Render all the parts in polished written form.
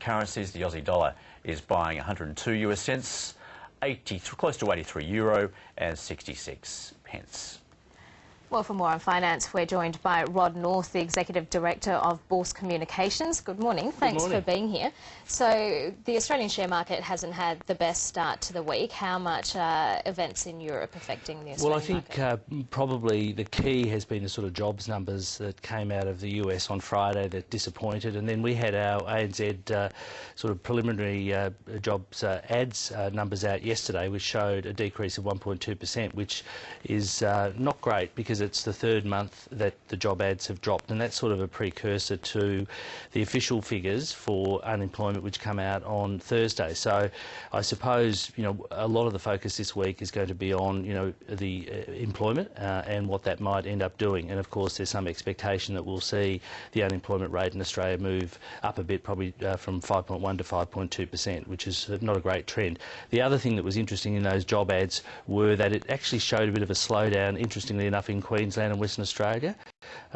currencies. The Aussie dollar is buying 102 US cents, close to 83 euro and 66 pence. Well, for more on finance, we're joined by Rod North, the Executive Director of Bourse Communications. Good morning. Thanks for being here. So the Australian share market hasn't had the best start to the week. How much are events in Europe affecting the Australian market? Well, I think probably the key has been the sort of jobs numbers that came out of the US on Friday that disappointed, and then we had our ANZ sort of preliminary jobs ads numbers out yesterday, which showed a decrease of 1.2%, which is not great because it's the third month that the job ads have dropped, and that's sort of a precursor to the official figures for unemployment which come out on Thursday. So I suppose, you know, a lot of the focus this week is going to be on, you know, the employment and what that might end up doing. And of course there's some expectation that we'll see the unemployment rate in Australia move up a bit, probably from 5.1 to 5.2%, which is not a great trend. The other thing that was interesting in those job ads were that it actually showed a bit of a slowdown, interestingly enough, in Queensland and Western Australia,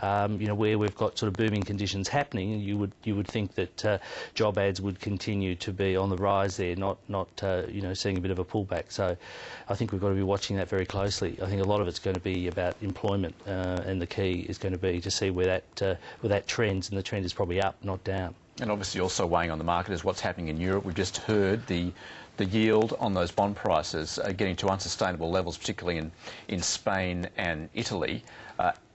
you know, where we've got sort of booming conditions happening. You would think that job ads would continue to be on the rise there, not you know, seeing a bit of a pullback. So I think we've got to be watching that very closely. I think a lot of it's going to be about employment, and the key is going to be to see where that trends, and the trend is probably up, not down. And obviously also weighing on the market is what's happening in Europe. We've just heard the yield on those bond prices are getting to unsustainable levels, particularly in Spain and Italy.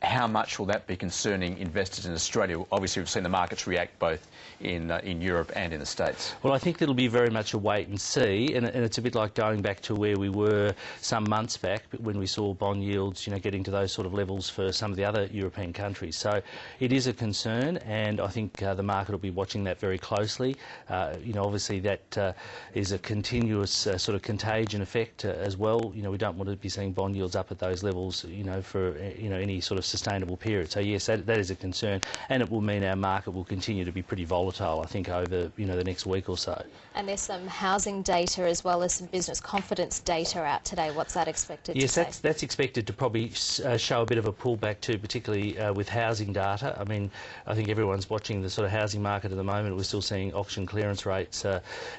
How much will that be concerning investors in Australia? Obviously, we've seen the markets react both in Europe and in the States. Well, I think it'll be very much a wait and see, and it's a bit like going back to where we were some months back when we saw bond yields, you know, getting to those sort of levels for some of the other European countries. So it is a concern, and I think the market will be watching that very closely. You know, obviously that is a continuous sort of contagion effect as well. You know, we don't want to be seeing bond yields up at those levels, you know, for any sort of sustainable period. So yes, that is a concern, and it will mean our market will continue to be pretty volatile, I think, over, you know, the next week or so. And there's some housing data as well as some business confidence data out today. What's that expected to say? Yes, that's expected to probably show a bit of a pullback too, particularly with housing data. I mean, I think everyone's watching the sort of housing market at the moment. We're still seeing auction clearance rates,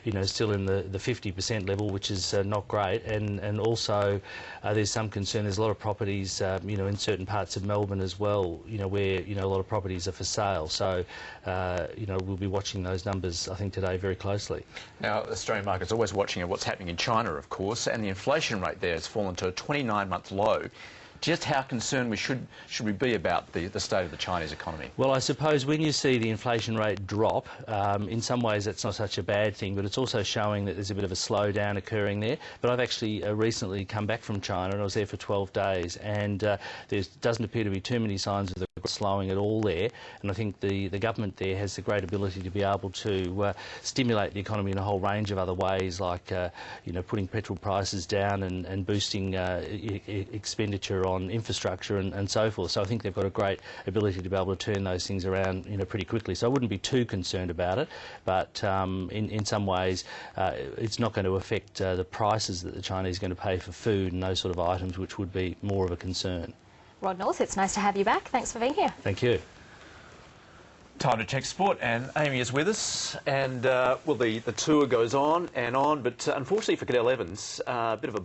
you know, still in the 50% level, which is not great. And also there's some concern. There's a lot of properties, you know, in certain parts of Melbourne as well, you know, where, you know, a lot of properties are for sale. So, you know, we'll be watching those numbers, I think, today very closely. Now, the Australian market's always watching what's happening in China, of course, and the inflation rate there has fallen to a 29-month low. Just how concerned should we be about the state of the Chinese economy? Well, I suppose when you see the inflation rate drop, in some ways that's not such a bad thing, but it's also showing that there's a bit of a slowdown occurring there. But I've actually recently come back from China, and I was there for 12 days, and there doesn't appear to be too many signs of the slowing at all there. And I think the government there has the great ability to be able to stimulate the economy in a whole range of other ways, like you know, putting petrol prices down and boosting expenditure on infrastructure and so forth. So I think they've got a great ability to be able to turn those things around, you know, pretty quickly. So I wouldn't be too concerned about it, but in some ways it's not going to affect the prices that the Chinese are going to pay for food and those sort of items, which would be more of a concern. Rod North, it's nice to have you back. Thanks for being here. Thank you. Time to check sport, and Amy is with us, and well, the tour goes on and on, but unfortunately for Cadel Evans, a bit of a